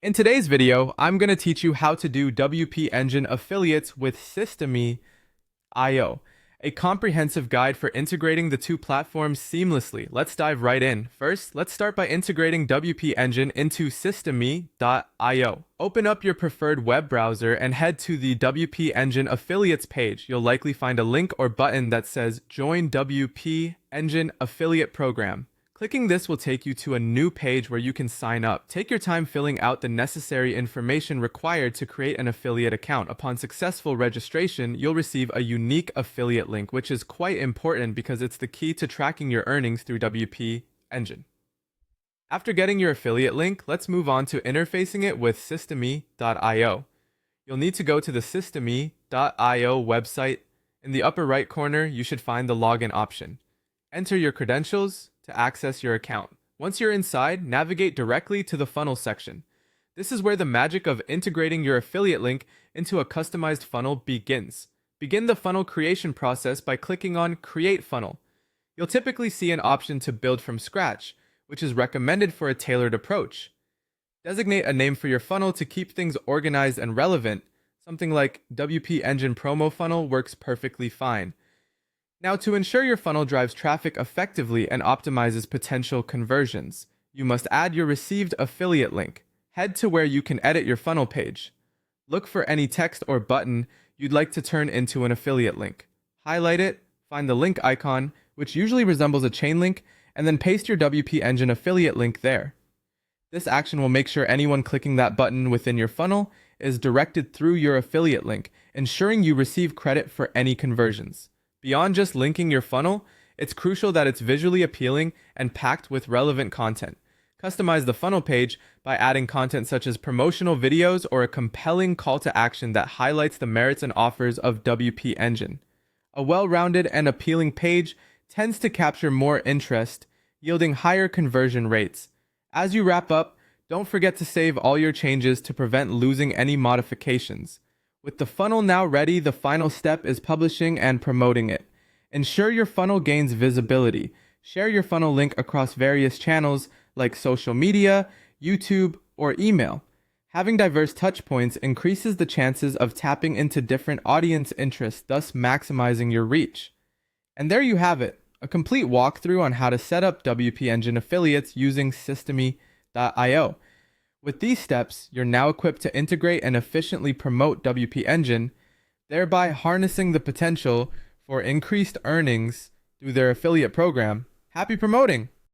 In today's video, I'm going to teach you how to do WP Engine affiliates with Systeme.io, a comprehensive guide for integrating the two platforms seamlessly. Let's dive right in. First, let's start by integrating WP Engine into Systeme.io. Open up your preferred web browser and head to the WP Engine affiliates page. You'll likely find a link or button that says Join WP Engine Affiliate Program. Clicking this will take you to a new page where you can sign up. Take your time filling out the necessary information required to create an affiliate account. Upon successful registration, you'll receive a unique affiliate link, which is quite important because it's the key to tracking your earnings through WP Engine. After getting your affiliate link, let's move on to interfacing it with Systeme.io. You'll need to go to the Systeme.io website. In the upper right corner, you should find the login option. Enter your credentials to access your account. Once you're inside, navigate directly to the funnel section. This is where the magic of integrating your affiliate link into a customized funnel begins. Begin the funnel creation process by clicking on Create Funnel. You'll typically see an option to build from scratch, which is recommended for a tailored approach. Designate a name for your funnel to keep things organized and relevant. Something like WP Engine Promo Funnel works perfectly fine. Now, to ensure your funnel drives traffic effectively and optimizes potential conversions, you must add your received affiliate link. Head to where you can edit your funnel page. Look for any text or button you'd like to turn into an affiliate link. Highlight it, find the link icon, which usually resembles a chain link, and then paste your WP Engine affiliate link there. This action will make sure anyone clicking that button within your funnel is directed through your affiliate link, ensuring you receive credit for any conversions. Beyond just linking your funnel, it's crucial that it's visually appealing and packed with relevant content. Customize the funnel page by adding content such as promotional videos or a compelling call to action that highlights the merits and offers of WP Engine. A well-rounded and appealing page tends to capture more interest, yielding higher conversion rates. As you wrap up, don't forget to save all your changes to prevent losing any modifications. With the funnel now ready, the final step is publishing and promoting it. Ensure your funnel gains visibility. Share your funnel link across various channels like social media, YouTube, or email. Having diverse touchpoints increases the chances of tapping into different audience interests, thus maximizing your reach. And there you have it, a complete walkthrough on how to set up WP Engine affiliates using Systeme.io. With these steps, you're now equipped to integrate and efficiently promote WP Engine, thereby harnessing the potential for increased earnings through their affiliate program. Happy promoting!